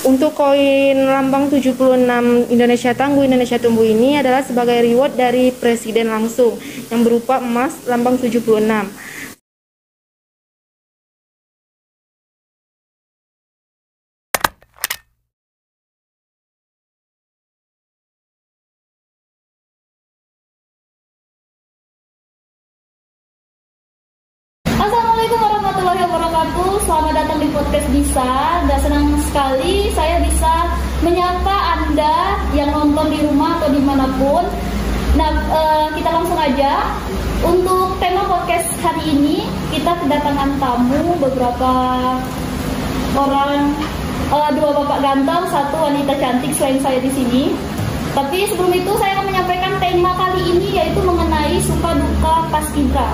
Untuk koin lambang 76 Indonesia Tangguh Indonesia Tumbuh ini adalah sebagai reward dari presiden langsung yang berupa emas lambang 76. Assalamualaikum warahmatullahi wabarakatuh. Selamat datang di podcast Bisa. Dan senang sekali saya bisa menyapa Anda yang nonton di rumah atau dimanapun. Nah, kita langsung aja. Untuk tema podcast hari ini, kita kedatangan tamu beberapa orang, dua bapak ganteng, satu wanita cantik selain saya di sini. Tapi sebelum itu saya akan menyampaikan tema kali ini, yaitu mengenai suka duka paskibra.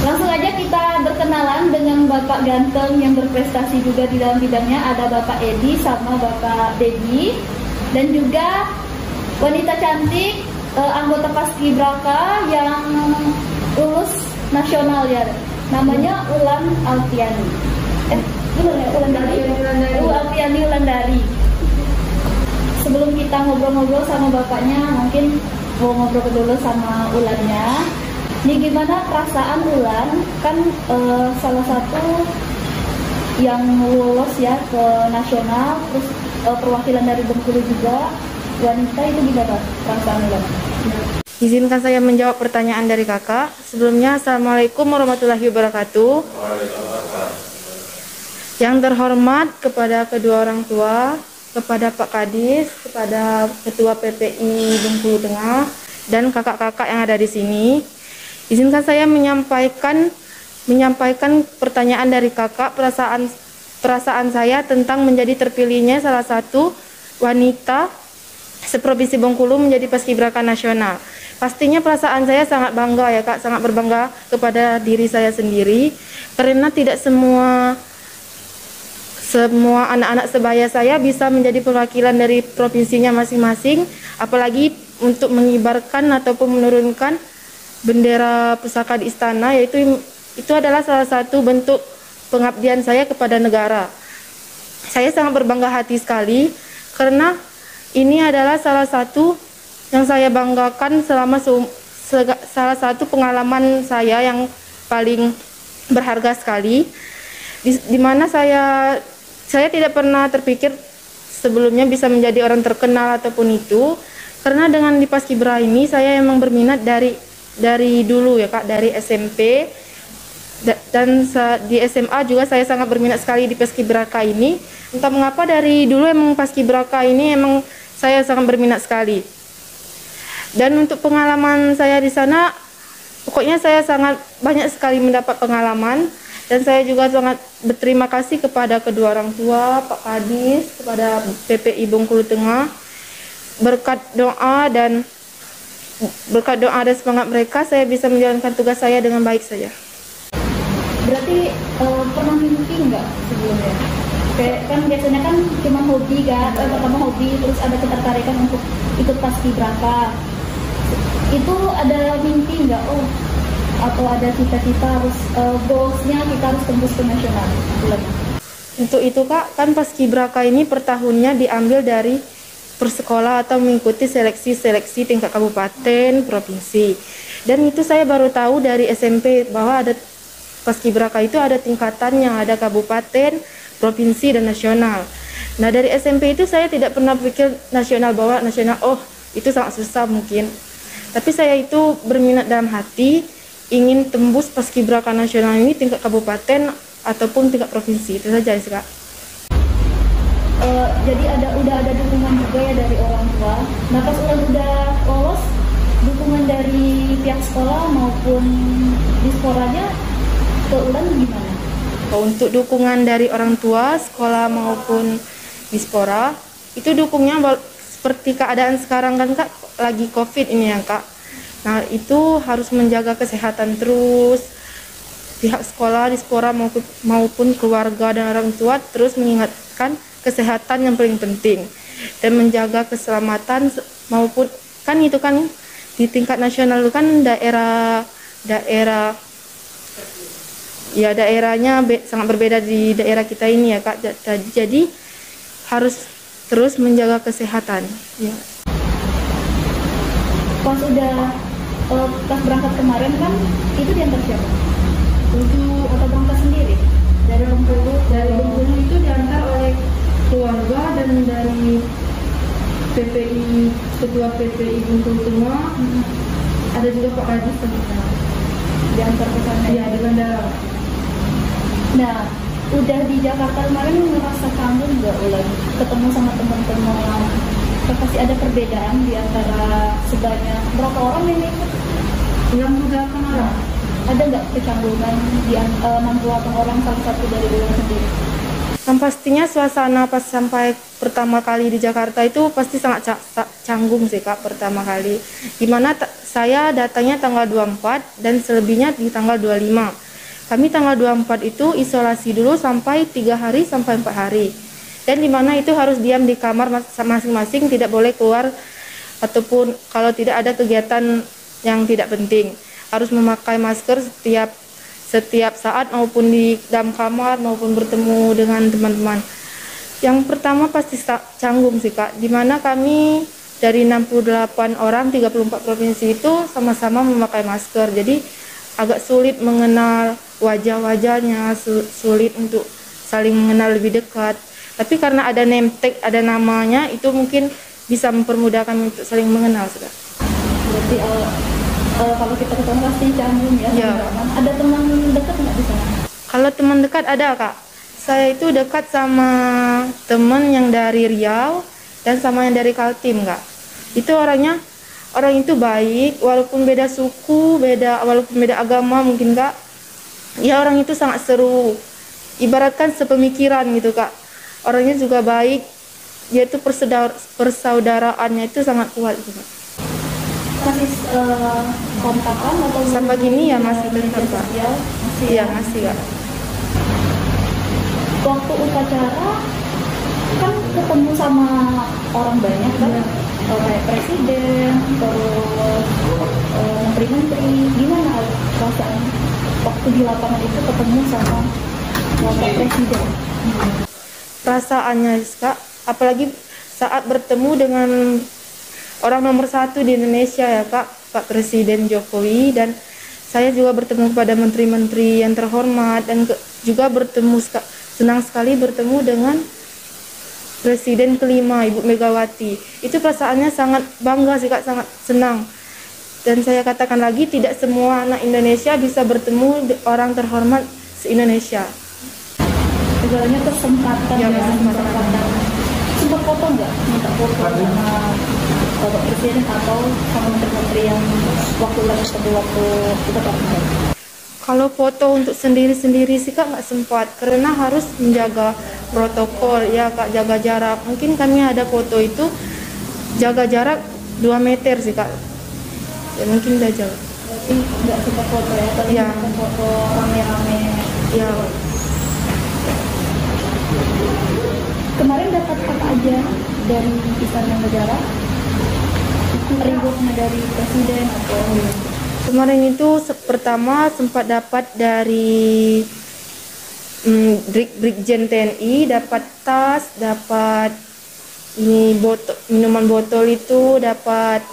Langsung aja kita berkenalan dengan bapak ganteng yang berprestasi juga di dalam bidangnya. Ada Bapak Edi sama Bapak Dedi, dan juga wanita cantik, anggota paskibraka yang lulus nasional ya, namanya Ulan Alfiani. Alfiani Ulandari. Sebelum kita ngobrol-ngobrol sama bapaknya, mungkin mau ngobrol dulu sama Ulannya. Ini gimana perasaan Ulan? Kan salah satu yang lulus ya ke nasional, terus perwakilan dari Bengkulu juga, wanita, itu gimana perasaan Ulan? Izinkan saya menjawab pertanyaan dari kakak. Sebelumnya, Assalamualaikum warahmatullahi wabarakatuh. Yang terhormat kepada kedua orang tua, kepada Pak Kadis, kepada Ketua PPI Bengkulu Tengah, dan kakak-kakak yang ada di sini. Izinkan saya menyampaikan pertanyaan dari kakak, perasaan saya tentang menjadi terpilihnya salah satu wanita seprovinsi Bengkulu menjadi paskibraka nasional. Pastinya perasaan saya sangat bangga ya kak, sangat berbangga kepada diri saya sendiri, karena tidak semua anak-anak sebaya saya bisa menjadi perwakilan dari provinsinya masing-masing, apalagi untuk mengibarkan ataupun menurunkan bendera pusaka di istana, yaitu itu adalah salah satu bentuk pengabdian saya kepada negara. Saya sangat berbangga hati sekali karena ini adalah salah satu yang saya banggakan selama salah satu pengalaman saya yang paling berharga sekali, di mana saya tidak pernah terpikir sebelumnya bisa menjadi orang terkenal ataupun itu, karena dengan di paskibra ini saya emang berminat dari dulu ya kak, dari SMP dan di SMA juga saya sangat berminat sekali di paskibraka ini. Entah mengapa dari dulu emang paskibraka ini emang saya sangat berminat sekali. Dan untuk pengalaman saya di sana, pokoknya saya sangat banyak sekali mendapat pengalaman. Dan saya juga sangat berterima kasih kepada kedua orang tua, Pak Kadis, kepada PPI Bengkulu Tengah. Berkat doa dan semangat mereka, saya bisa menjalankan tugas saya dengan baik saja. Berarti pernah mimpi nggak sebelumnya? Kayak kan biasanya kan cuma hobi kan, pertama hobi, terus ada ketertarikan untuk ikut paskibraka. Itu ada mimpi nggak? Atau ada cita-cita harus goalsnya kita harus tembus ke nasional? Untuk itu kak, kan paskibraka ini per tahunnya diambil dari persekolah atau mengikuti seleksi tingkat kabupaten, provinsi. Dan itu saya baru tahu dari SMP bahwa ada paskibraka itu ada tingkatannya, ada kabupaten, provinsi, dan nasional. Nah dari SMP itu saya tidak pernah pikir nasional, bahwa nasional itu sangat susah mungkin. Tapi saya itu berminat dalam hati, ingin tembus paskibraka nasional ini tingkat kabupaten ataupun tingkat provinsi. Itu saja sih kak. Jadi udah ada dukungan juga ya dari orang tua. Nah pas udah lolos, dukungan dari pihak sekolah maupun disporanya ke Ulan gimana? Untuk dukungan dari orang tua, sekolah maupun dispora, itu dukungnya seperti keadaan sekarang kan kak, lagi COVID ini ya kak. Nah itu harus menjaga kesehatan terus. Pihak sekolah, dispora maupun keluarga dan orang tua terus mengingatkan kesehatan yang paling penting dan menjaga keselamatan maupun kan itu kan di tingkat nasional itu kan daerahnya sangat berbeda di daerah kita ini ya kak. Jadi harus terus menjaga kesehatan. Ya. Pas berangkat kemarin kan itu diantar siapa? Untuk Atau berangkat sendiri? dari Bengkulu itu diantar oleh keluarga dan dari PPI, ketua PPI Bengkulu semua. Ada juga Pak Radis Diantar ke sana. ya di bandara. Nah, udah di Jakarta kemarin ngerasa canggung nggak ulang ketemu sama teman-teman? Pasti ada perbedaan di antara sebanyak berapa orang yang ikut? 68 orang. Ada nggak kecanggungan di 68 orang salah satu dari Ulan sendiri? Yang pastinya suasana pas sampai pertama kali di Jakarta itu pasti sangat canggung sih Kak, pertama kali. Dimana saya datangnya tanggal 24 dan selebihnya di tanggal 25. Kami tanggal 24 itu isolasi dulu sampai 3 hari sampai 4 hari. Dan dimana itu harus diam di kamar masing-masing, tidak boleh keluar ataupun kalau tidak ada kegiatan yang tidak penting. Harus memakai masker setiap saat maupun di dalam kamar maupun bertemu dengan teman-teman. Yang pertama pasti canggung sih Kak, dimana kami dari 68 orang 34 provinsi itu sama-sama memakai masker, jadi agak sulit mengenal wajah-wajahnya, sulit untuk saling mengenal lebih dekat. Tapi karena ada name tag, ada namanya, itu mungkin bisa mempermudahkan untuk saling mengenal sudah. Berarti kalau kita ketemu pasti canggung ya. Ya. Ada teman dekat nggak di sana? Kalau teman dekat ada Kak. Saya itu dekat sama teman yang dari Riau dan sama yang dari Kaltim Kak. Itu orang itu baik, walaupun beda suku, walaupun beda agama mungkin Kak. Ya orang itu sangat seru. Ibaratkan sepemikiran gitu Kak. Orangnya juga baik, yaitu persaudaraannya itu sangat kuat gitu Kak. Masih kontakan atau Sampai gini ya masih tetap Kak. Iya masih Kak. Waktu upacara kan ketemu sama orang banyak kan, kayak presiden, terus menteri-menteri. Gimana perasaan waktu di lapangan itu ketemu sama wakil presiden? Perasaannya Kak, apalagi saat bertemu dengan orang nomor 1 di Indonesia ya Kak, Pak Presiden Jokowi, dan saya juga bertemu kepada menteri-menteri yang terhormat dan juga senang sekali bertemu dengan Presiden kelima Ibu Megawati. Itu perasaannya sangat bangga sih Kak, sangat senang. Dan saya katakan lagi, tidak semua anak Indonesia bisa bertemu orang terhormat se-Indonesia. Segalanya kesempatan Ya, ya, kesempatan. Sempat foto nggak? Minta foto sama Bapak Presiden atau sama menteri-menteri yang waktu kita pakai? Kalau foto untuk sendiri-sendiri sih Kak nggak sempat, karena harus menjaga protokol ya Kak, jaga jarak. Mungkin kami ada foto itu jaga jarak 2 meter sih Kak. Ya mungkin udah jaga. Berarti nggak sempat foto ya? Tapi Ya. foto rame-rame. Ya. Kemarin dapat apa aja dari Istana Negara? Rewardnya dari Presiden atau? Kemarin itu pertama sempat dapat dari Brigjen TNI, dapat tas, dapat minuman botol itu, dapat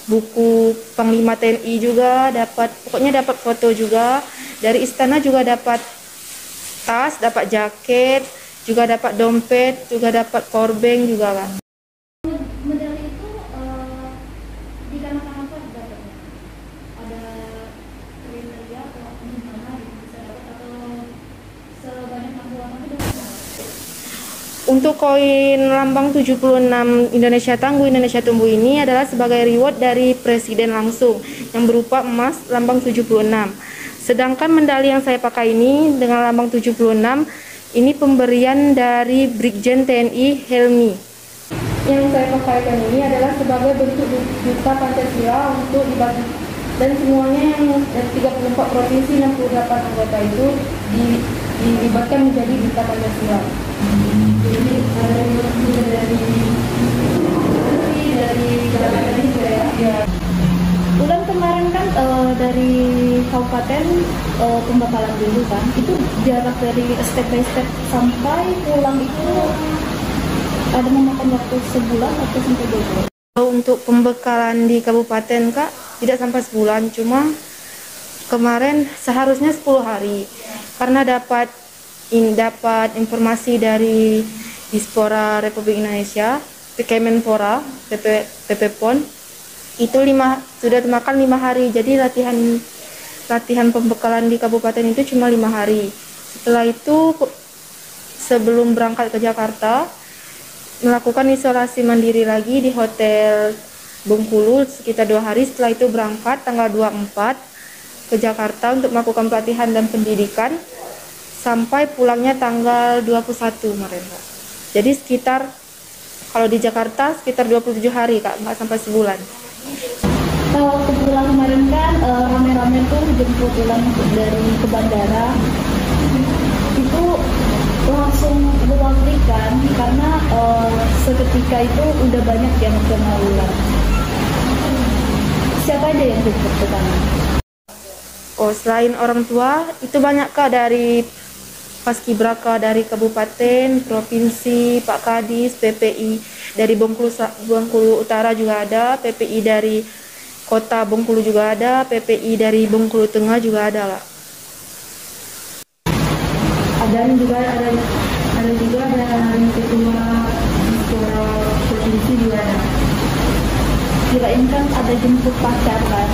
buku Panglima TNI juga, pokoknya dapat foto juga. Dari istana juga dapat tas, dapat jaket, juga dapat dompet, juga dapat powerbank juga Kak. Medali itu dikarenakan apa dapatnya? Ada kriteria atau gimana bisa dapat atau sebanyak 60 itu dapat? Untuk koin lambang 76 Indonesia Tangguh Indonesia Tumbuh ini adalah sebagai reward dari Presiden langsung yang berupa emas lambang 76. Sedangkan medali yang saya pakai ini dengan lambang 76 ini pemberian dari Brigjen TNI Helmi. Yang saya pakaikan ini adalah sebagai bentuk duta Pancasila untuk dibagi, dan semuanya yang dari 34 provinsi 68 anggota itu dilibatkan menjadi duta Pancasila. Jadi ada juga dari tadi juga ya. Bulan kemarin kan dari kabupaten pembakalan dulu kan, itu jarak dari step by step sampai pulang itu ada memakan waktu sebulan atau sampai 2 bulan? Kalau untuk pembekalan di kabupaten Kak, tidak sampai sebulan, cuma kemarin seharusnya 10 hari. Karena dapat informasi dari Dispora Republik Indonesia, Kemenpora, PP PON, itu sudah makan 5 hari. Jadi latihan pembekalan di kabupaten itu cuma 5 hari. Setelah itu sebelum berangkat ke Jakarta melakukan isolasi mandiri lagi di Hotel Bengkulu sekitar 2 hari. Setelah itu berangkat tanggal 24 ke Jakarta untuk melakukan pelatihan dan pendidikan sampai pulangnya tanggal 21 kemarin Kak. Jadi sekitar kalau di Jakarta sekitar 27 hari Kak, nggak sampai sebulan. Kalau pulang kemarin kan rame-rame tuh jemput ulang dari ke bandara, itu langsung berlangsung karena seketika itu udah banyak yang kena ulang. Siapa aja yang jemput ke sana? Oh, selain orang tua, itu banyak Kak dari Paskibraka dari kabupaten, provinsi, Pak Kadis, PPI dari Bengkulu Utara juga ada, PPI dari Kota Bengkulu juga ada, PPI dari Bengkulu Tengah juga ada Kak. Ada juga dari ketua provinsi juga ada. Kirain kan ada jemput pacar kan?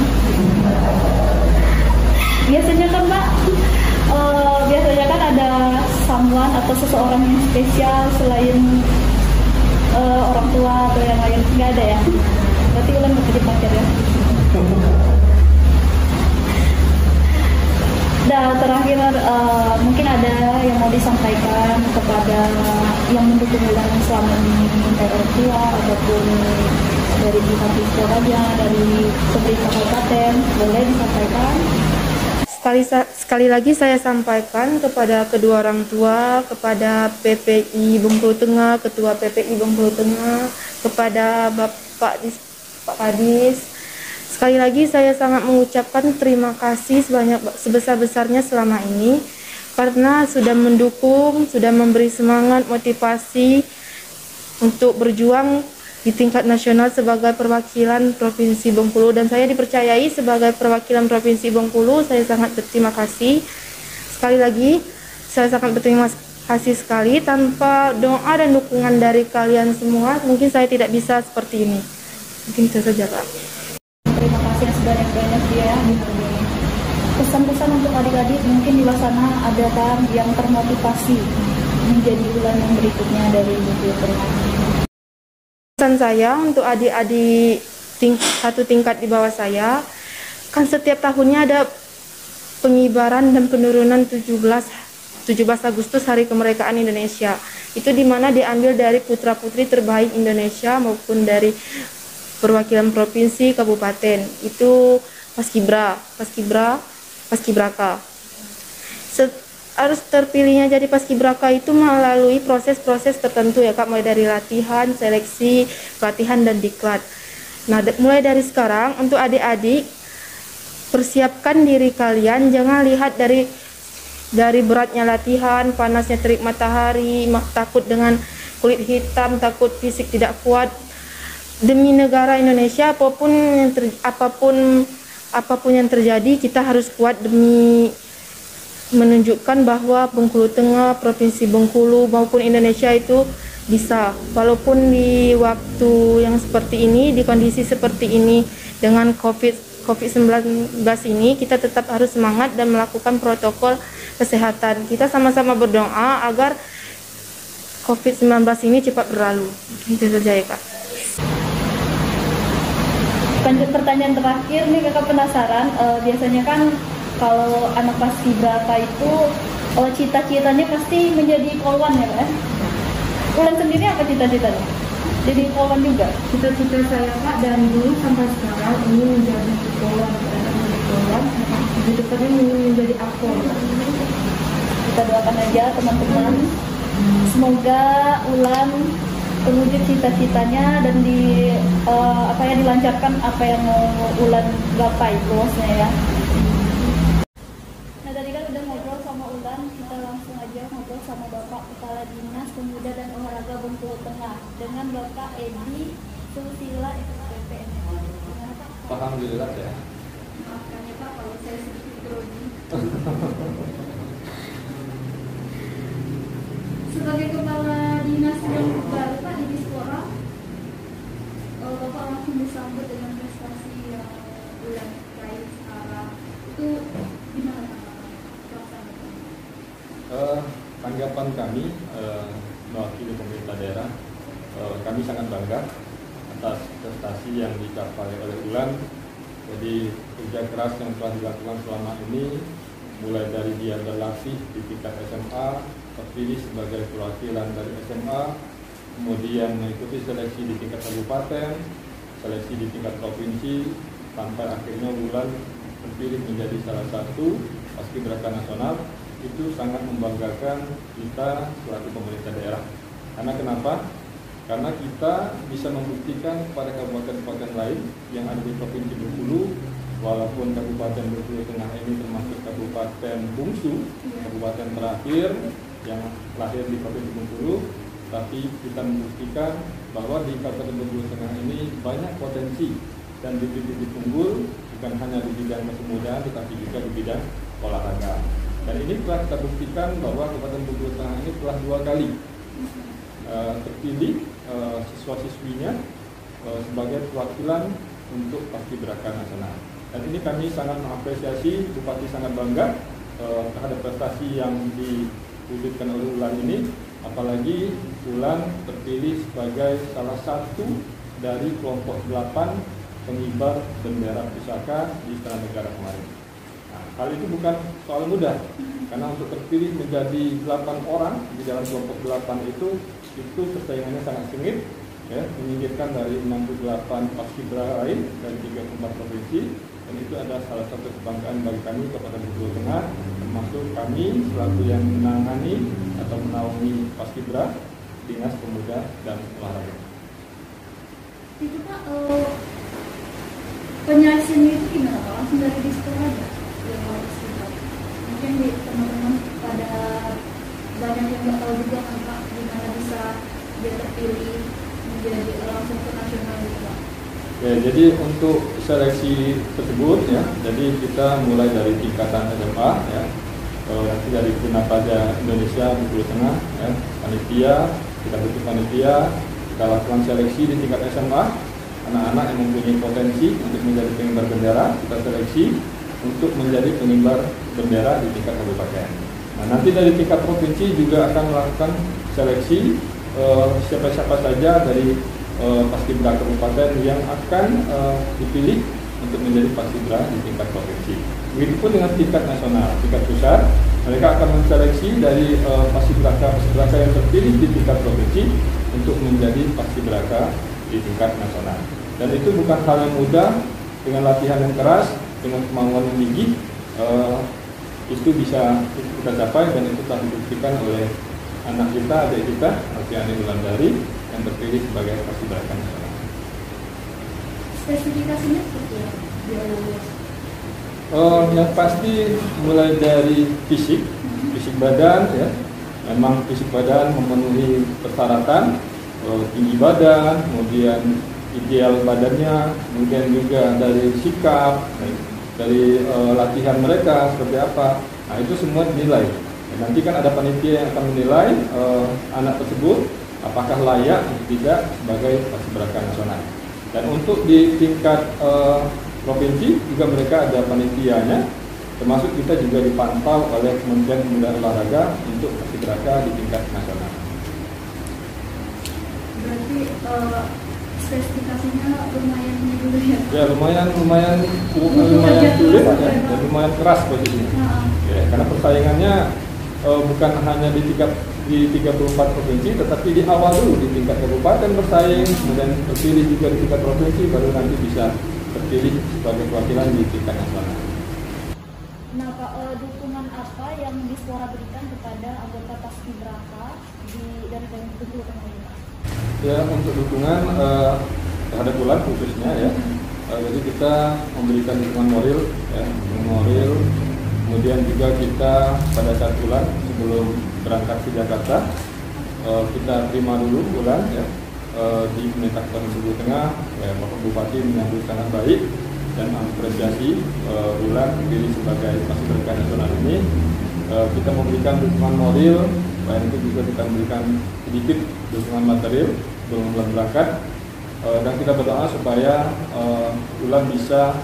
Biasanya kan Mbak, biasanya kan ada someone atau seseorang yang spesial selain orang tua atau yang lain, nggak ada ya? Berarti ulang nggak jadi pacar ya? Dan terakhir mungkin ada yang mau disampaikan kepada yang mendukung ulang selama ini dari orang tua ataupun dari pihak sekolahnya, dari pemerintah kabupaten, boleh disampaikan. Sekali lagi saya sampaikan kepada kedua orang tua, kepada PPI Bengkulu Tengah, Ketua PPI Bengkulu Tengah, kepada Pak Kadis. Sekali lagi saya sangat mengucapkan terima kasih sebesar-besarnya selama ini karena sudah mendukung, sudah memberi semangat, motivasi untuk berjuang di tingkat nasional sebagai perwakilan Provinsi Bengkulu, dan saya dipercayai sebagai perwakilan Provinsi Bengkulu. Saya sangat berterima kasih. Sekali lagi saya sangat berterima kasih sekali. Tanpa doa dan dukungan dari kalian semua mungkin saya tidak bisa seperti ini. Mungkin itu saja Kak. Terima kasih yang sebanyak-banyak ya. Pesan-pesan untuk adik-adik mungkin di luar sana ada kan yang termotivasi menjadi bulan yang berikutnya dari Bengkulu Tengah. Pesan saya untuk adik-adik satu tingkat di bawah saya, kan setiap tahunnya ada pengibaran dan penurunan 17 Agustus Hari Kemerdekaan Indonesia. Itu dimana diambil dari putra-putri terbaik Indonesia maupun dari perwakilan provinsi, kabupaten. Itu Paskibraka. Harus terpilihnya jadi Paskibraka itu melalui proses-proses tertentu ya Kak, mulai dari latihan, seleksi, pelatihan dan diklat. Nah, mulai dari sekarang untuk adik-adik persiapkan diri kalian, jangan lihat dari beratnya latihan, panasnya terik matahari, takut dengan kulit hitam, takut fisik tidak kuat. Demi negara Indonesia apapun yang terjadi kita harus kuat demi menunjukkan bahwa Bengkulu Tengah, Provinsi Bengkulu maupun Indonesia itu bisa. Walaupun di waktu yang seperti ini, di kondisi seperti ini dengan COVID-19 ini, kita tetap harus semangat dan melakukan protokol kesehatan. Kita sama-sama berdoa agar COVID-19 ini cepat berlalu. Itu saja ya Kak. Lanjut pertanyaan terakhir nih, Kakak penasaran, biasanya kan kalau anak Paskibraka itu cita-citanya pasti menjadi polwan ya Kak? Ulan sendiri apa cita-citanya? Jadi polwan juga? Cita-cita saya Kak dari dulu sampai sekarang ini menjadi polwan, di depannya ingin menjadi aktor. Kita doakan aja teman-teman, semoga Ulan terwujud cita-citanya dan dilancarkan apa yang mau Ulan gapai goalsnya ya. Nah tadi kan udah ngobrol sama Ulan, kita langsung aja ngobrol sama Bapak Kepala Dinas Pemuda dan Olahraga Bengkulu Tengah dengan Bapak Edi Susila SPP. Gimana Pak? Alhamdulillah ya. Maafkan ya Pak kalau saya sedikit grogi. Sebagai kepala dinas yang baru Pak di Dispora, Bapak langsung disambut dengan prestasi yang bulan terakhir sekarang. Itu gimana Pak? Tanggapan kami mewakili pemerintah daerah, kami sangat bangga atas prestasi yang dicapai oleh ULAN. Jadi kerja keras yang telah dilakukan selama ini, mulai dari dia berlatih di tingkat SMA, terpilih sebagai perwakilan dari SMA, kemudian mengikuti seleksi di tingkat kabupaten, seleksi di tingkat provinsi, sampai akhirnya ULAN terpilih menjadi salah satu paskibraka nasional. Itu sangat membanggakan kita selaku pemerintah daerah. Karena kenapa? Karena kita bisa membuktikan kepada kabupaten-kabupaten lain yang ada di Provinsi Bengkulu, walaupun Kabupaten Bengkulu Tengah ini termasuk kabupaten bungsu, kabupaten terakhir yang lahir di Provinsi Bengkulu, tapi kita membuktikan bahwa di Kabupaten Bengkulu Tengah ini banyak potensi dan bibit-bibit unggul, bukan hanya di bidang kepemudaan, tetapi juga di bidang olahraga. Dan ini telah kita buktikan bahwa Kabupaten Bengkulu Tengah ini telah 2 kali terpilih siswa-siswinya sebagai perwakilan untuk paskibraka nasional. Dan ini kami sangat mengapresiasi, Bupati sangat bangga terhadap prestasi yang diwujudkan oleh ULAN ini, apalagi ULAN terpilih sebagai salah satu dari kelompok 8 pengibar bendera pusaka di Istana Negara kemarin. Nah, hal itu bukan soal mudah, karena untuk terpilih menjadi 8 orang di dalam kelompok 8 itu persaingannya sangat sengit, ya, menyingkirkan dari 68 paskibra lain dari 34 provinsi, dan itu adalah salah satu kebanggaan bagi kami Kabupaten Bengkulu Tengah, termasuk kami selaku yang menangani atau menaungi paskibra Dinas Pemuda dan Olahraga. Itu Pak, penyeleksiannya itu gimana Pak? Langsung dari Dispora aja? Mungkin di teman-teman pada banyak yang nggak tahu juga kan Pak, gimana bisa dia terpilih menjadi langsung ke nasional gitu Pak. Ya, jadi untuk seleksi tersebut ya, jadi kita mulai dari tingkatan SMA ya, nanti dari Pinapada Indonesia Bengkulu Tengah ya, panitia, kita butuh panitia, kita lakukan seleksi di tingkat SMA, anak-anak yang mempunyai potensi untuk menjadi pengibar bendera, kita seleksi untuk menjadi pengibar bendera di tingkat kabupaten. Nah, nanti dari tingkat provinsi juga akan melakukan seleksi siapa-siapa saja dari paskibra kabupaten yang akan dipilih untuk menjadi paskibra di tingkat provinsi. Begitupun dengan tingkat nasional, tingkat pusat, mereka akan menseleksi dari paskibraka yang terpilih di tingkat provinsi untuk menjadi paskibraka di tingkat nasional. Dan itu bukan hal yang mudah, dengan latihan yang keras, dengan kemauan yang tinggi, itu bisa kita capai, dan itu telah dibuktikan oleh anak kita, adik kita, Alfiani Wulandari, yang terpilih sebagai paskibraka nasional. Spesifikasinya seperti apa? Yang pasti mulai dari fisik badan ya, memang fisik badan memenuhi persyaratan, tinggi badan, kemudian ideal badannya, kemudian juga dari sikap, dari latihan mereka seperti apa. Nah, itu semua dinilai. Dan nanti kan ada panitia yang akan menilai anak tersebut apakah layak atau tidak sebagai paskibraka nasional. Dan untuk di tingkat provinsi juga mereka ada panitianya, termasuk kita juga dipantau oleh Kementerian Pemuda dan Olahraga untuk paskibraka di tingkat nasional. Berarti spesifikasinya lumayan dulu ya? Ya, lumayan sulit ya, dan lumayan keras posisinya. Ya, karena persaingannya bukan hanya di 34 provinsi, tetapi di awal dulu di tingkat kabupaten bersaing, kemudian terpilih juga di tingkat provinsi, baru nanti bisa terpilih sebagai perwakilan di tingkat nasional. Nah Pak, dukungan apa yang Dispora berikan kepada anggota paskibraka dari Bengkulu Tengah ini? Ya, untuk dukungan terhadap ULAN khususnya ya, jadi kita memberikan dukungan moral, kemudian juga kita pada saat ULAN sebelum berangkat ke Jakarta kita terima dulu Ulan ya, di Pemerintah Kabupaten Bengkulu Tengah, ya, Bapak Bupati menyambut sangat baik dan apresiasi Ulan diri sebagai paskibraka nasional ini. Kita memberikan dukungan moral, selain itu juga kita memberikan sedikit dukungan material sebelum Ulan berangkat, dan kita berdoa supaya Ulan bisa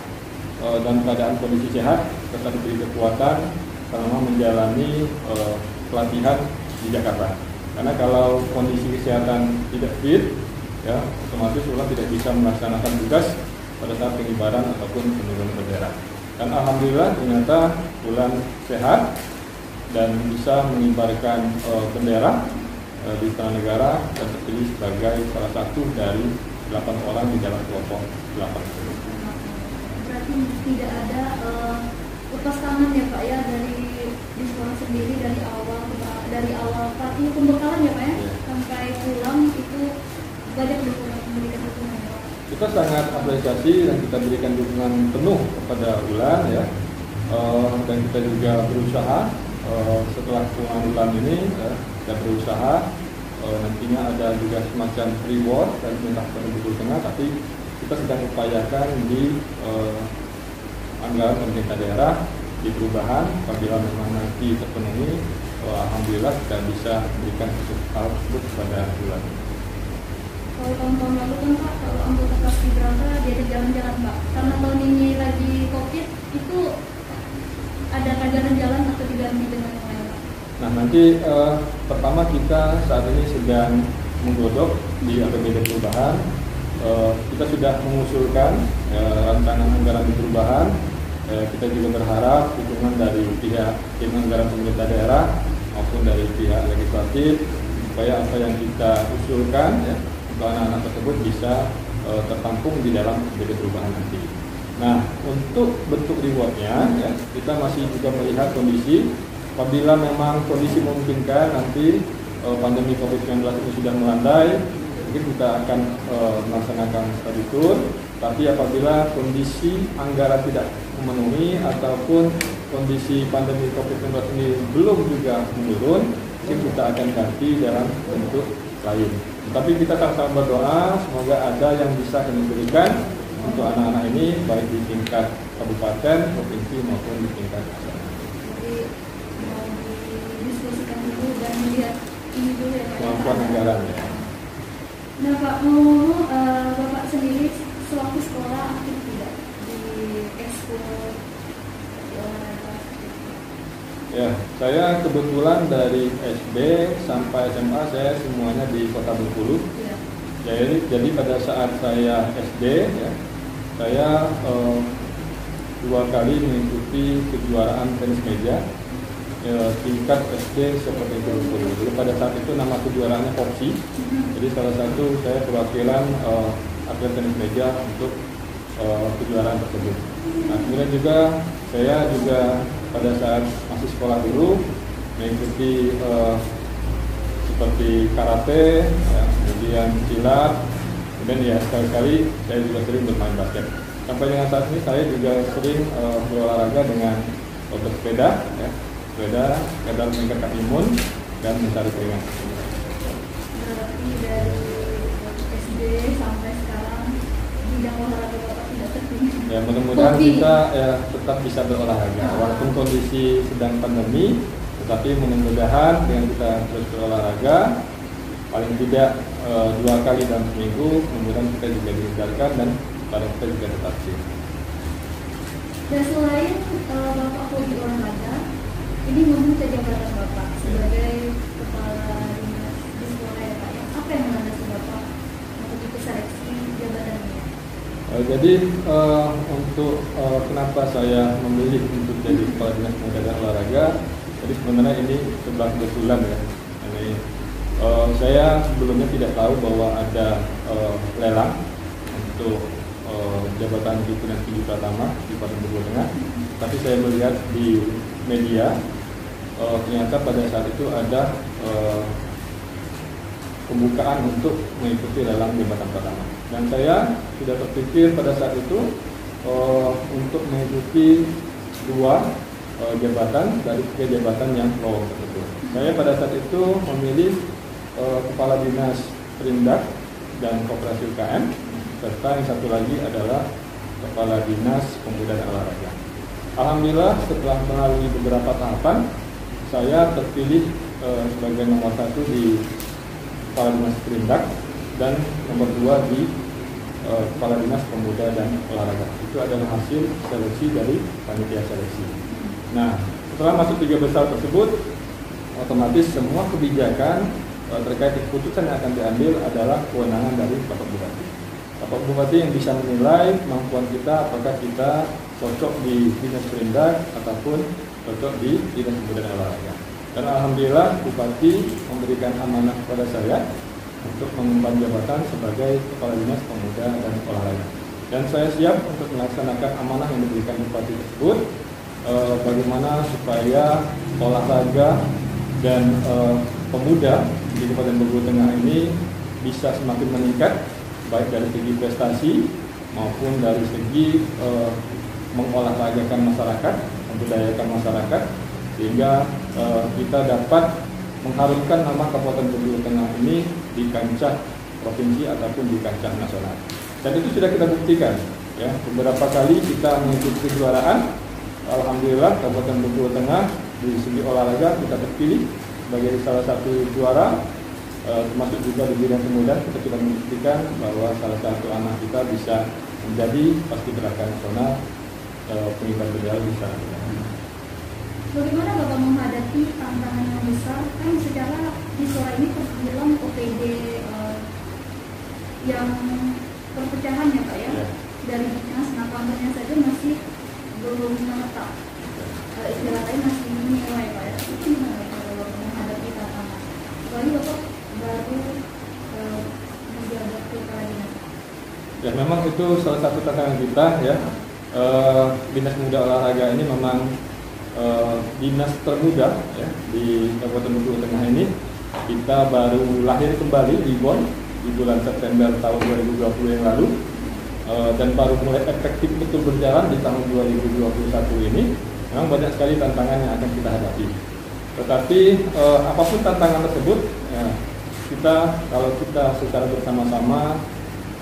dalam keadaan kondisi sehat, tetap diberi kekuatan selama menjalani pelatihan di Jakarta. Karena kalau kondisi kesehatan tidak fit, ya otomatis Ulan tidak bisa melaksanakan tugas pada saat pengibaran ataupun penurunan bendera. Dan alhamdulillah ternyata Ulan sehat dan bisa mengibarkan bendera di Istana Negara dan terpilih sebagai salah satu dari 8 orang di dalam kelompok 8. Berarti tidak ada lepas tangan ya Pak ya dari di sekolah sendiri dari awal pelatih pembekalan ya Pak ya, sampai pulang itu banyak memberikan dukungan ya Pak. Kita sangat apresiasi dan kita berikan dukungan penuh kepada Ulan ya, dan kita juga berusaha setelah pulang Ulan ini kita berusaha nantinya ada juga semacam reward dari Pemerintah Kabupaten Bengkulu Tengah, tapi kita sedang upayakan di anggaran pemerintah daerah di perubahan. Apabila memang nanti terpenuhi, alhamdulillah kita bisa berikan hal tersebut kepada Ulan. Kalau tahun-tahun lalu kan Pak, kalau anggota paskibraka diajak jalan-jalan Pak, karena tahun ini lagi COVID, itu ada jalan-jalan atau diganti dengan yang lain Pak? Nah nanti pertama kita saat ini sedang menggodok di APBD perubahan. Kita sudah mengusulkan rancangan anggaran di perubahan. Kita juga berharap dukungan dari pihak tim anggaran pemerintah daerah maupun dari pihak legislatif supaya apa yang kita usulkan ya, untuk anak-anak tersebut bisa tertampung di dalam APBD perubahan nanti. Nah untuk bentuk rewardnya ya, kita masih juga melihat kondisi. Apabila memang kondisi memungkinkan nanti pandemi COVID-19 ini sudah melandai, mungkin kita akan melaksanakan study tour. Tapi apabila kondisi anggaran tidak memenuhi ataupun kondisi pandemi COVID-19 ini belum juga menurun, mungkin kita akan ganti dalam bentuk lain. Tapi kita sama-sama berdoa semoga ada yang bisa kami berikan untuk anak-anak ini baik di tingkat kabupaten, provinsi maupun di tingkat nasional. Dan melihat ini dulu ya Pak. Kemampuan anggaran ya. Nah Pak, ngomong Bapak sendiri sewaktu sekolah aktif tidak di ekskul di olahraga? Ya, saya kebetulan dari SD sampai SMA saya semuanya di Kota Bengkulu. Ya. Jadi pada saat saya SD ya, saya 2 kali mengikuti kejuaraan tenis meja tingkat SD seperti itu. Jadi pada saat itu nama kejuaraannya Popsi. Jadi salah satu saya perwakilan atlet tenis meja untuk kejuaraan tersebut. Nah kemudian juga saya juga pada saat masih sekolah dulu mengikuti seperti karate, ya, kemudian silat, kemudian ya sekali-kali saya juga sering bermain basket. Sampai dengan saat ini saya juga sering berolahraga dengan bersepeda, ya. Sepeda meningkatkan imun dan mencari keringat. Berarti dari SD sampai sekarang bidang olahraga Bapak tidak tertinggal. Ya mudah-mudahan kita ya, tetap bisa berolahraga walaupun kondisi sedang pandemi, tetapi mudah-mudahan dengan kita terus berolahraga paling tidak 2 kali dalam seminggu, kemudian kita juga dihindarkan dan badan kita juga tetap fit. Dan selain Bapak hobi olahraga, ini ngomong ke jabatan Bapak sebagai kepala dinas di sekolah ya Pak, apa yang melandasi Bapak untuk ikut seleksi jabatan ini? Jadi untuk kenapa saya memilih untuk jadi kepala dinas pemuda dan olahraga, jadi sebenarnya ini sebuah kebetulan ya. Ini saya sebelumnya tidak tahu bahwa ada lelang untuk jabatan pimpinan tinggi pertama di Kabupaten Bengkulu Tengah, tapi saya melihat di media ternyata pada saat itu ada pembukaan untuk mengikuti lelang jabatan pertama, dan saya sudah terpikir pada saat itu untuk mengikuti 2 jabatan dari 3 jabatan yang lowong tersebut. Saya pada saat itu memilih Kepala Dinas Perindak dan Koperasi UKM, serta yang satu lagi adalah Kepala Dinas Pemuda dan Olahraga. Alhamdulillah setelah melalui beberapa tahapan, saya terpilih sebagai nomor 1 di Kepala Dinas Perindak dan nomor 2 di Kepala Dinas Pemuda dan Olahraga. Itu adalah hasil seleksi dari panitia seleksi. Nah, setelah masuk 3 besar tersebut, otomatis semua kebijakan terkait keputusan yang akan diambil adalah kewenangan dari Bapak Bupati. Bapak Bupati yang bisa menilai kemampuan kita, apakah kita cocok di Dinas Perindak ataupun cocok di Dinas Pemuda dan Olahraga. Dan alhamdulillah Bupati memberikan amanah kepada saya untuk mengemban jabatan sebagai Kepala Dinas Pemuda dan Olahraga. Dan saya siap untuk melaksanakan amanah yang diberikan Bupati tersebut, bagaimana supaya olahraga dan pemuda di Kabupaten Bengkulu Tengah ini bisa semakin meningkat, baik dari segi prestasi maupun dari segi mengolahragakan masyarakat, membudayakan masyarakat, sehingga kita dapat mengharumkan nama Kabupaten Bengkulu Tengah ini di kancah provinsi ataupun di kancah nasional. Dan itu sudah kita buktikan, ya. Beberapa kali kita mengikuti kejuaraan, alhamdulillah Kabupaten Bengkulu Tengah di segi olahraga kita terpilih sebagai salah satu juara, termasuk juga di bidang pemuda. Kita sudah membuktikan bahwa salah satu anak kita bisa menjadi paskibraka nasional pengibar bendera bisa. Bagaimana Bapak menghadapi tantangan yang besar? Kan secara Istora ini terbilang OPD yang perpecahan ya Pak ya? Dari Dinas, nah kantornya saja masih belum menetap. Istilah lain masih menilai Pak ya. Itu gimana kalau menghadapi tantangan? Apalagi Bapak baru menjabat kepala dinas. Ya memang itu salah satu tantangan kita ya. Dinas Pemuda Olahraga ini memang dinas termuda ya, di Kabupaten Bengkulu Tengah ini. Kita baru lahir kembali di BON di bulan September tahun 2020 yang lalu, dan baru mulai efektif betul berjalan di tahun 2021 ini. Memang banyak sekali tantangan yang akan kita hadapi. Tetapi apapun tantangan tersebut, ya, kalau kita secara bersama-sama,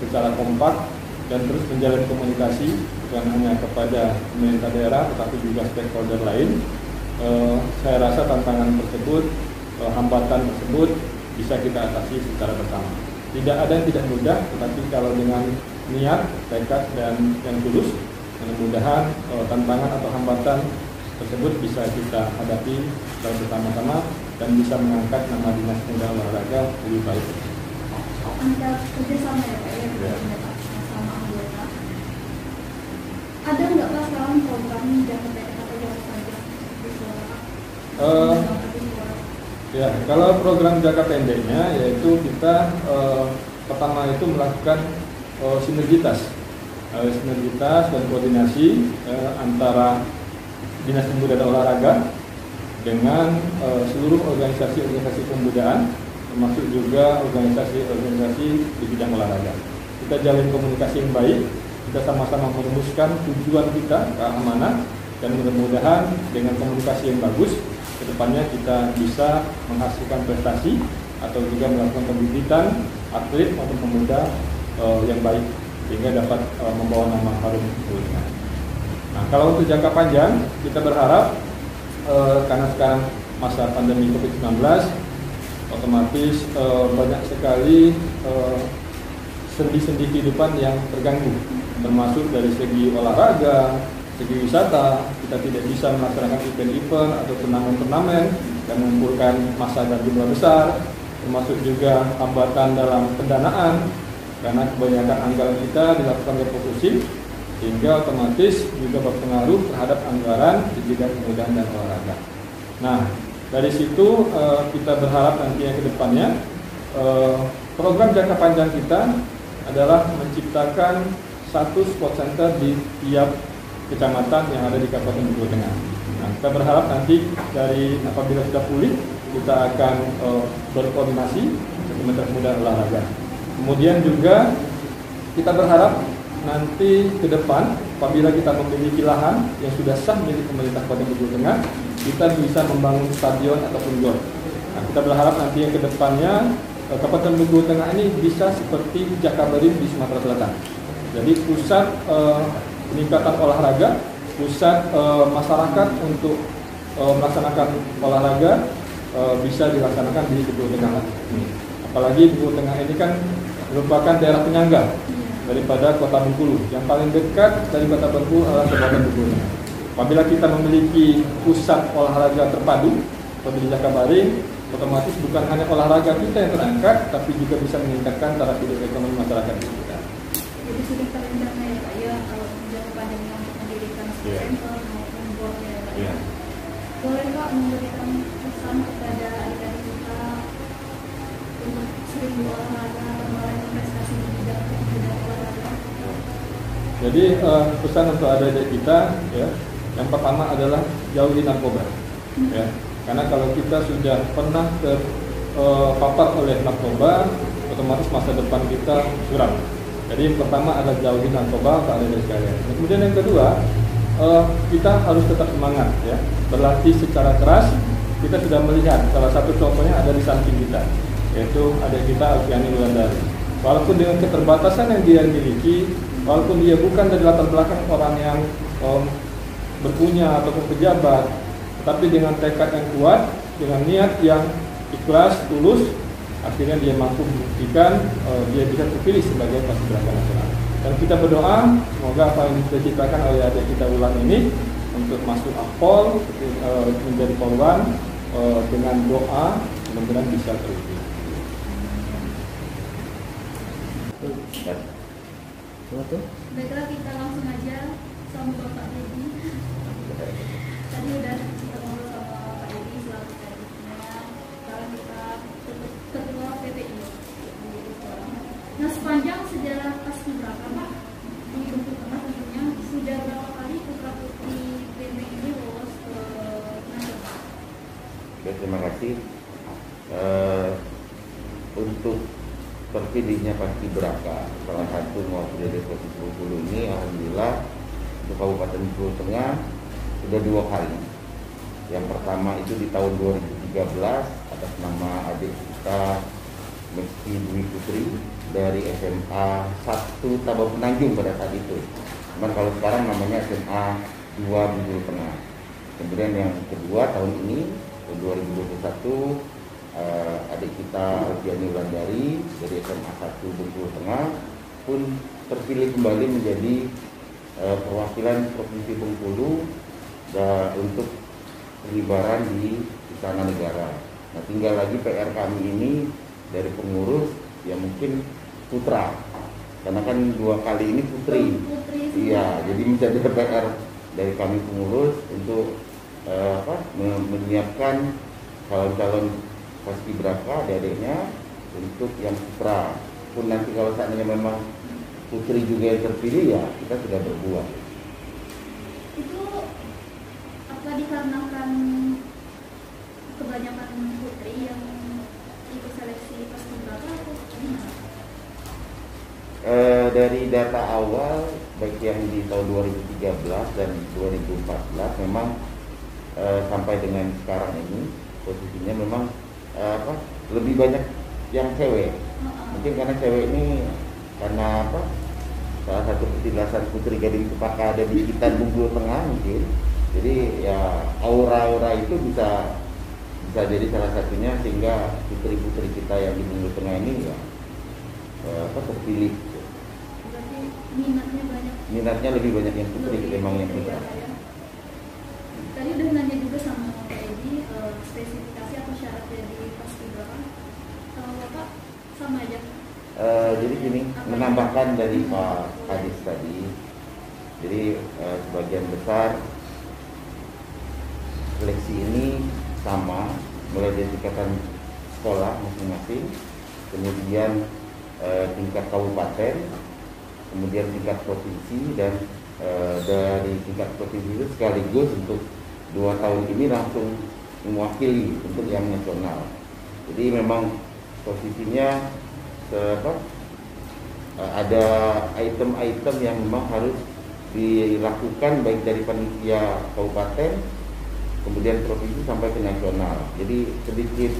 secara kompak dan terus menjalin komunikasi bukan hanya kepada pemerintah daerah tetapi juga stakeholder lain, saya rasa tantangan tersebut, hambatan tersebut bisa kita atasi secara bersama. Tidak ada yang tidak mudah, tetapi kalau dengan niat, tekad dan yang tulus, mudah-mudahan tantangan atau hambatan tersebut bisa kita hadapi secara bersama-sama dan bisa mengangkat nama Dinas Pemuda Olahraga lebih baik. Anda kerjasama ya Pak ya, sama anggota. Ada nggak Pak sekarang program jangka pendek atau jangka panjang di Suara? Ya, kalau program jangka pendeknya yaitu kita pertama itu melakukan sinergitas dan koordinasi antara Dinas Pemuda dan Olahraga dengan seluruh organisasi pemudaan, termasuk juga organisasi di bidang olahraga. Kita jalin komunikasi yang baik, kita sama-sama merumuskan tujuan kita ke arah mana, dan mudah-mudahan dengan komunikasi yang bagus, kedepannya kita bisa menghasilkan prestasi atau juga melakukan pembibitan atlet maupun pemuda yang baik, sehingga dapat membawa nama harum Bengkulu. Nah, kalau untuk jangka panjang, kita berharap karena sekarang masa pandemi COVID-19, otomatis banyak sekali sendi-sendi kehidupan yang terganggu, termasuk dari segi olahraga, segi wisata. Kita tidak bisa melaksanakan event-event atau turnamen-turnamen dan mengumpulkan massa dan jumlah besar, termasuk juga hambatan dalam pendanaan karena kebanyakan anggaran kita dilakukan refocusing, sehingga otomatis juga berpengaruh terhadap anggaran di bidang pemuda dan olahraga. Nah, dari situ kita berharap nantinya ke depannya program jangka panjang kita adalah menciptakan satu sport center di tiap kecamatan yang ada di Kabupaten Bengkulu Tengah. Nah, kita berharap nanti dari apabila sudah pulih, kita akan berkoordinasi dengan Kementerian Pemuda dan Olahraga. Kemudian juga kita berharap nanti ke depan apabila kita memiliki lahan yang sudah sah milik pemerintah Kabupaten Bengkulu Tengah, kita bisa membangun stadion ataupun gor. Nah, kita berharap nanti yang kedepannya Kabupaten Bengkulu Tengah ini bisa seperti Jakabaring di Sumatera Selatan. Jadi pusat peningkatan olahraga, pusat masyarakat untuk melaksanakan olahraga bisa dilaksanakan di Bengkulu Tengah. Apalagi Bengkulu Tengah ini kan merupakan daerah penyangga daripada Kota Bengkulu. Yang paling dekat dari Kota Bengkulu adalah Kabupaten Bengkulu. Apabila kita memiliki pusat olahraga terpadu seperti di Jakabaring, otomatis bukan hanya olahraga kita yang terangkat, tapi juga bisa meningkatkan taraf hidup ekonomi masyarakat kita. Jadi sudah terencana ya Pak ya, kalau jangka panjangnya untuk mendirikan center maupun boardnya ya Pak ya. Boleh Pak memberikan pesan kepada adik-adik kita untuk sering berolahraga, meraih prestasi di bidang olahraga? Jadi pesan untuk adik-adik kita ya, yang pertama adalah jauhi narkoba. Ya. Karena kalau kita sudah pernah terpapar oleh narkoba, otomatis masa depan kita suram. Jadi yang pertama adalah jauhi narkoba untuk adik-adik sekalian. Kemudian yang kedua, kita harus tetap semangat ya, berlatih secara keras. Kita sudah melihat salah satu contohnya ada di samping kita, yaitu adik kita Alfiani Wulandari. Walaupun dengan keterbatasan yang dia miliki, walaupun dia bukan dari latar belakang orang yang berpunya ataupun pejabat, tetapi dengan tekad yang kuat, dengan niat yang ikhlas, tulus, akhirnya dia mampu membuktikan dia bisa terpilih sebagai paskibraka nasional. Dan kita berdoa semoga apa yang diciptakan oleh adik kita Wulan ini untuk masuk Akpol, menjadi polwan, dengan doa mudah-mudahan bisa terwujud. Baiklah, kita langsung aja sama Bapak Dedi. Tadi udah kita ngobrol sama Pak Dedi selaku kadisnya. Sekarang kita ketua PPI. Nah, sepanjang sejarah paskibraka Pak di Bengkulu Tengah tentunya sudah berapa kali putra putri BEM ini lolos ke nasional? Oke, terima kasih. Untuk terpilihnya paskibraka salah satu mewakili dari Provinsi Bengkulu ini, alhamdulillah untuk Kabupaten Bengkulu Tengah sudah 2 kali. Yang pertama itu di tahun 2013 atas nama adik kita Meski Dwi Putri dari SMA 1 Tabau Penanjung pada saat itu. Cuman kalau sekarang namanya SMA 2 Bengkulu Tengah. Kemudian yang kedua tahun ini 2021 adik kita Alfiani Wulandari dari SMA 1 Bengkulu Tengah pun terpilih kembali menjadi perwakilan Provinsi Bengkulu untuk pengibaran di Istana Negara. Nah, tinggal lagi PR kami ini dari pengurus yang mungkin putra, karena kan 2 kali ini putri. Iya, jadi menjadi PR dari kami pengurus untuk menyiapkan calon-calon paskibraka adik-adiknya untuk yang putra. Pun nanti kalau saatnya memang putri juga yang terpilih, ya kita sudah berbuat. Itu apa dikarenakan kebanyakan putri yang ikut seleksi paskibraka atau gimana? Dari data awal baik yang di tahun 2013 dan 2014 memang sampai dengan sekarang ini posisinya memang lebih banyak yang cewek. Mungkin karena cewek ini karena salah satu petilasan Putri Gading Cempaka ada di kita Bengkulu Tengah mungkin. Jadi ya aura-aura itu bisa jadi salah satunya sehingga putri-putri kita yang di Bengkulu Tengah ini ya terpilih. Berarti minatnya banyak. Minatnya lebih banyak yang putri memang yang putra. Tadi udah nanya juga sama Pak Edi spesifikasi atau syarat dari paskibraka. Kalau Bapak sama aja. Jadi gini, menambahkan dari Pak Kadis tadi. Jadi sebagian besar seleksi ini sama, mulai dari tingkatan sekolah masing-masing, kemudian tingkat kabupaten, kemudian tingkat provinsi, dan dari tingkat provinsi itu sekaligus untuk 2 tahun ini langsung mewakili untuk yang nasional. Jadi memang posisinya ada item-item yang memang harus dilakukan baik dari panitia kabupaten, kemudian provinsi sampai ke nasional. Jadi sedikit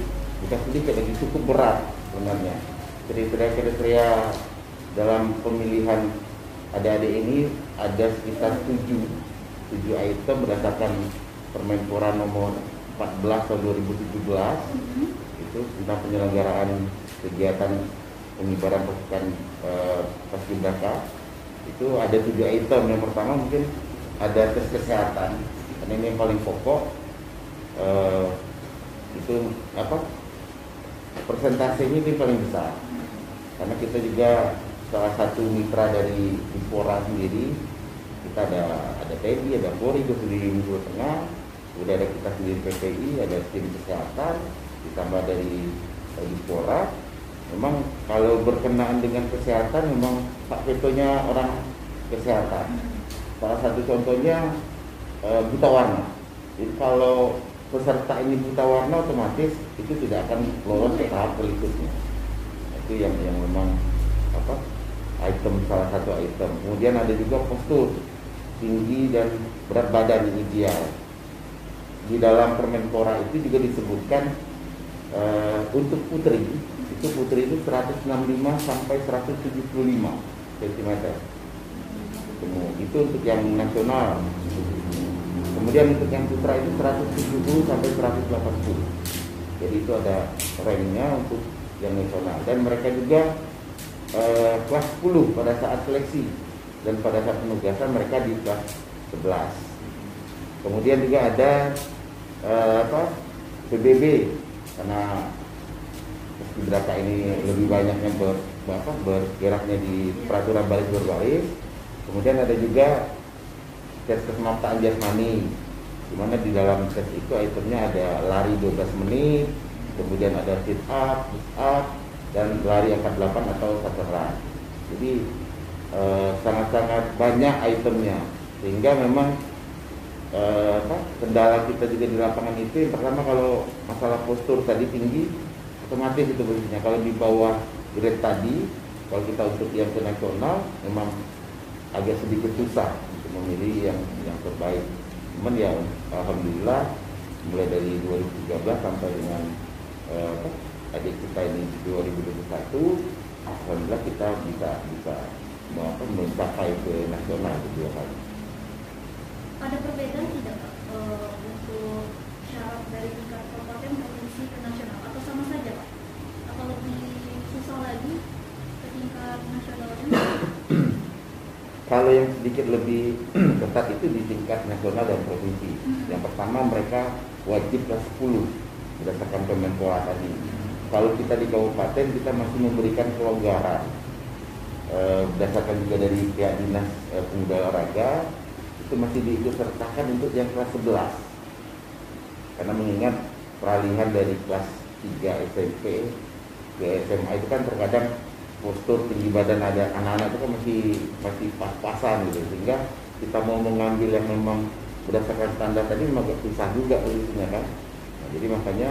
bukan sedikit lagi, cukup berat sebenarnya. Kriteria dalam pemilihan adik-adik ini ada sekitar 7 item berdasarkan Permenpora nomor 14 tahun 2017 itu tentang penyelenggaraan kegiatan pengibaran pasukan Paskibraka. Itu ada 7 item. Yang pertama mungkin ada tes kesehatan, karena ini yang paling pokok. Itu persentasenya ini paling besar, karena kita juga salah satu mitra dari Dispora sendiri. Kita ada TNI, ada Polri di Bengkulu Tengah, udah ada kita sendiri PPI, ada tim kesehatan, ditambah dari Dispora. Memang kalau berkenaan dengan kesehatan, memang Pak Vetonya orang kesehatan. Salah satu contohnya buta warna. Jadi kalau peserta ini buta warna, otomatis itu tidak akan lolos ke tahap berikutnya. Itu yang memang salah satu item. Kemudian ada juga postur tinggi dan berat badan yang ideal. Di dalam Permenpora itu juga disebutkan untuk putri itu 165 sampai 175 cm. Itu untuk yang nasional. Kemudian untuk yang putra itu 170 sampai 180. Jadi itu ada ranknya untuk yang nasional. Dan mereka juga kelas 10 pada saat seleksi, dan pada saat penugasan mereka di kelas 11. Kemudian juga ada PBB, karena Paskibraka ini lebih banyaknya bergeraknya di peraturan baris berbaris. Kemudian ada juga tes kesemaptaan jasmani, di mana di dalam tes itu itemnya ada lari 12 menit, kemudian ada sit up, push up, dan lari angkat 8 atau satu run. Jadi sangat-sangat banyak itemnya, sehingga memang kendala kita juga di lapangan itu yang pertama, kalau masalah postur tadi tinggi, otomatis itu posisinya. Kalau di bawah grade tadi, kalau kita untuk yang ke nasional memang agak sedikit susah untuk memilih yang terbaik. Cuman ya alhamdulillah mulai dari 2013 sampai dengan adik kita ini 2021, alhamdulillah kita bisa mencapai ke nasional kedua kali. Ada perbedaan tidak Pak untuk syarat dari tingkat kabupaten, provinsi ke nasional, atau sama saja Pak? Atau lebih susah lagi ke tingkat nasionalnya? Kalau yang sedikit lebih ketat itu di tingkat nasional dan provinsi. Yang pertama, mereka wajib kelas 10 berdasarkan Permenpora tadi. Kalau kita di kabupaten, kita masih memberikan kelonggaran berdasarkan juga dari pihak dinas pemuda olahraga, itu masih diikutsertakan untuk yang kelas 11. Karena mengingat peralihan dari kelas 3 SMP ke SMA itu kan terkadang postur tinggi badan ada anak-anak itu kan masih pas-pasan gitu, sehingga kita mau mengambil yang memang berdasarkan standar tadi memang agak susah juga begitu kan. Nah, jadi makanya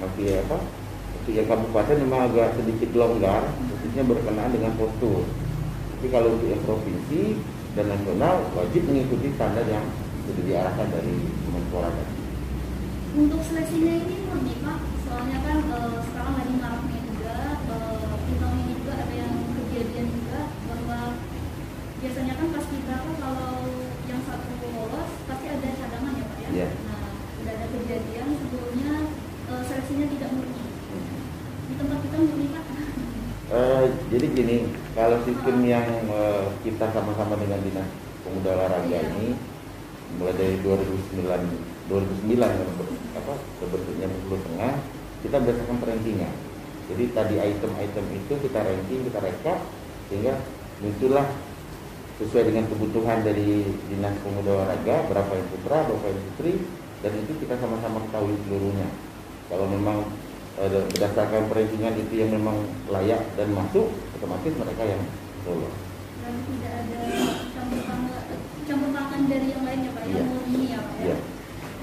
masih untuk yang kabupaten memang agak sedikit longgar, khususnya berkenaan dengan postur. Tapi kalau untuk yang provinsi dan nasional wajib mengikuti standar yang sudah diarahkan dari Kemenpora tadi. Untuk seleksinya ini murni Pak, soalnya kan sekarang lagi maraknya juga, tahun ini juga ada yang kejadian juga bahwa biasanya kan Paskibraka kalau yang satu lolos pasti ada cadangan ya Pak ya. Yeah. Nah, sudah ada kejadian sebelumnya seleksinya tidak murni. Di tempat kita murni Pak. Jadi gini, kalau sistem yang kita sama-sama dengan Dinas Pemuda Olahraga ini mulai dari 2009 bentuknya Bengkulu Tengah, kita berdasarkan ranking-nya. Jadi tadi item-item itu kita ranking, kita rekap, sehingga muncullah sesuai dengan kebutuhan dari Dinas Pemuda Olahraga, berapa yang putra, berapa yang putri, dan itu kita sama-sama ketahui seluruhnya. Kalau memang berdasarkan perankingan itu yang memang layak dan masuk, otomatis mereka yang lolos. Dan tidak ada campur tangan dari yang lainnya Pak, yang murni ya Pak ya. Yeah.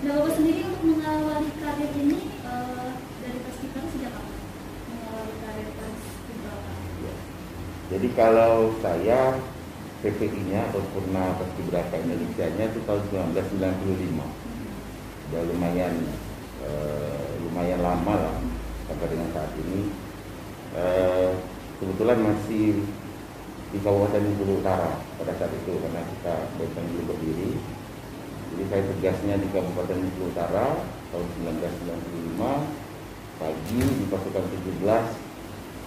Nah Bapak sendiri untuk mengawali karir ini dari Paskibraka sejak kapan? Mengawali karir Paskibraka. Yeah. Jadi kalau saya PPI-nya atau Purna Paskibraka Indonesia-nya itu tahun 1995. Udah lumayan lama lah, sampai dengan saat ini. Kebetulan masih di Kabupaten Bengkulu Utara pada saat itu karena kita Benteng dulu berdiri. Jadi saya tugasnya di Kabupaten Bengkulu Utara tahun 1995 pagi di pasukan 17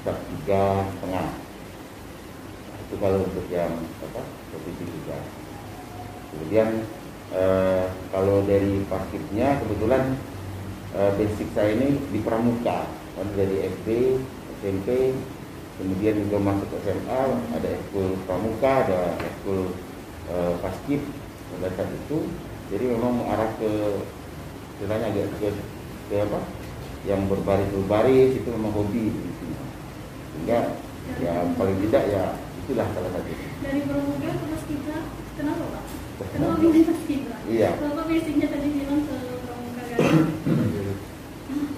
jam 3.30. Itu kalau untuk yang posisi juga. Kemudian kalau dari paskibnya kebetulan basic saya ini di pramuka, dari SD, SMP, kemudian juga masuk ke SMA, ada ekskul pramuka, ada ekskul paskib pada saat itu. Jadi memang mengarah ke istilahnya agak ke apa? Yang berbaris-baris itu memang hobi di sini. Sehingga ya paling tidak ya itulah salah satu. Dari pramuka ke paskibra, kenapa Pak? Kenapa pilih paskibra? Iya. Bapak basicnya tadi bilang ke pramuka kan?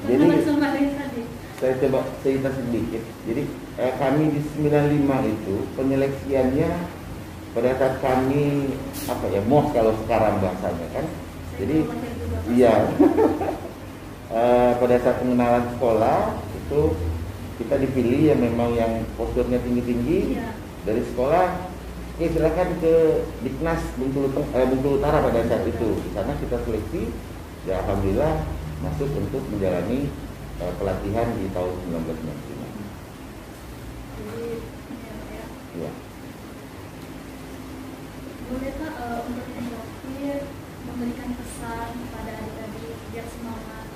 Jadi langsung balik tadi. Saya coba cerita sedikit. Jadi kami di 95 itu penyeleksiannya pada saat kami MOS kalau sekarang bahasanya kan. Jadi iya. Pada saat pengenalan sekolah itu kita dipilih yang memang yang posturnya tinggi-tinggi dari sekolah. Oke, silakan ke Diknas Bengkulu Utara pada saat itu. Di sana kita seleksi, ya alhamdulillah masuk untuk menjalani pelatihan di tahun 1995. Jadi Ya. boleh Kak untuk terakhir memberikan pesan kepada adik-adik biar semangat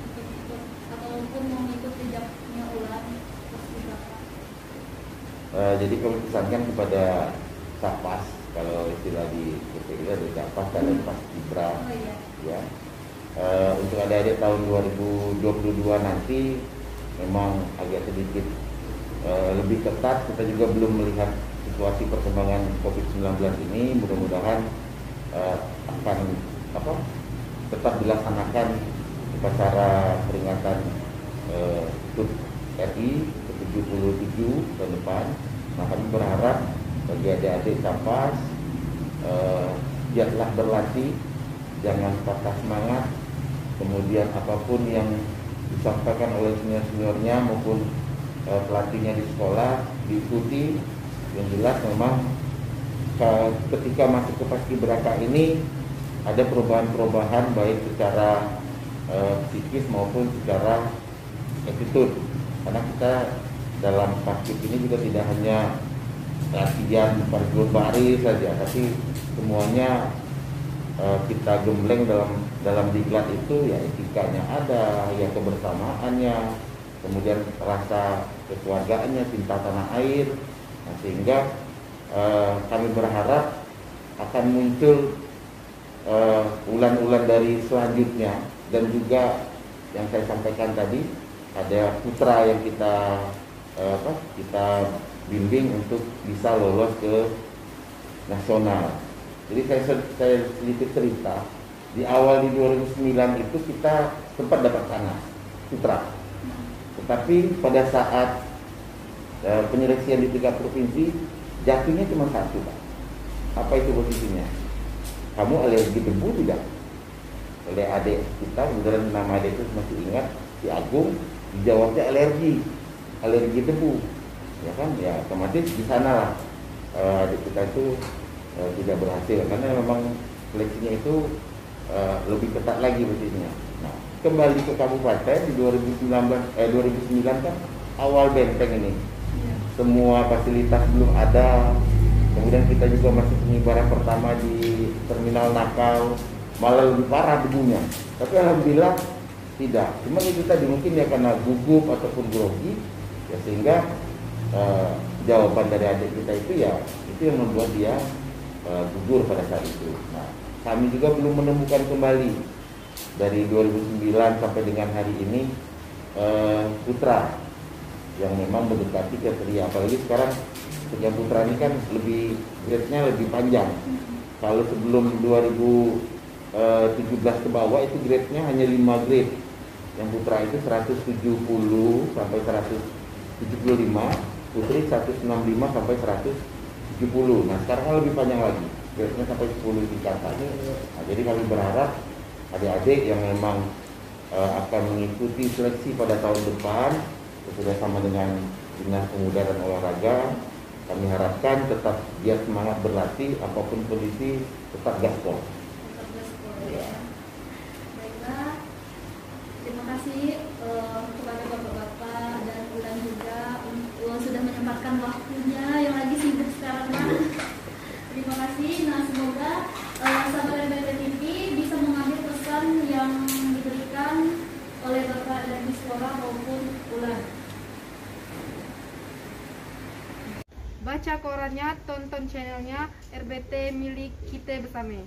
untuk ikut ataupun mau ikut jejaknya Ulan paskibra. Jadi kami pesankan kepada Sapas, kalau istilah di KPI ada Sapas dan Paskibra. Oh iya. Ya. Untuk adik-adik tahun 2022 nanti memang agak sedikit lebih ketat. Kita juga belum melihat situasi perkembangan COVID-19 ini. Mudah-mudahan akan tetap dilaksanakan upacara peringatan HUT RI ke-77 tahun depan. Nah, kami berharap bagi adik-adik Sapas giatlah berlatih, jangan patah semangat. Kemudian apapun yang disampaikan oleh senior-seniornya maupun pelatihnya di sekolah diikuti. Yang jelas memang ketika masuk ke Paskibraka ini ada perubahan-perubahan baik secara psikis maupun secara attitude. Karena kita dalam paskib ini juga tidak hanya latihan baris saja, tapi semuanya kita gembleng dalam diklat itu ya etikanya ada, ya kebersamaannya, kemudian rasa kekeluargaannya, cinta tanah air. Nah, sehingga kami berharap akan muncul ulan-ulan dari selanjutnya. Dan juga yang saya sampaikan tadi, ada putra yang kita bimbing untuk bisa lolos ke nasional. Jadi saya sedikit cerita, di awal di 2009 itu kita sempat dapat tanah putra, tetapi pada saat penyeleksian di tingkat provinsi jatuhnya cuma satu, Pak. Apa itu posisinya? Kamu alergi debu tidak? Oleh adik kita, kemudian nama adik itu masih ingat, si Agung, dijawabnya alergi debu, ya kan? Ya otomatis di sana lah adik kita itu tidak berhasil karena memang seleksinya itu lebih ketat lagi posisinya. Nah, kembali ke kabupaten di 2009 kan awal benteng ini. Semua fasilitas belum ada. Kemudian kita juga masih pengibaran pertama di terminal Nakal, malah lebih parah debunya. Tapi alhamdulillah tidak. Cuma itu tadi mungkin ya karena gugup ataupun grogi, ya sehingga jawaban dari adik kita itu ya itu yang membuat dia gugur pada saat itu. Nah, kami juga belum menemukan kembali dari 2009 sampai dengan hari ini putra yang memang mendekati kriteria. Apalagi sekarang yang putra ini kan lebih grade-nya lebih panjang. Kalau sebelum 2017 ke bawah itu grade-nya hanya 5 grade. Yang putra itu 170 sampai 175, putri 165 sampai 170. Nah, sekarang kan lebih panjang lagi, grade-nya sampai 10 tingkatan. Nah, jadi kami berharap adik-adik yang memang akan mengikuti seleksi pada tahun depan bekerjasama dengan Dinas Pemuda dan Olahraga. Kami harapkan tetap dia semangat berlatih, apapun kondisi tetap gaspol. Ya. Baiklah, terima kasih kepada bapak-bapak dan Ulan juga sudah menyempatkan waktunya yang lagi sibuk sekarang. Terima kasih. Nah, semoga sahabat RBT TV bisa mengambil pesan yang diberikan oleh Bapak dan Dispora maupun Ulan. Baca korannya, tonton channelnya RBT milik kita bersama.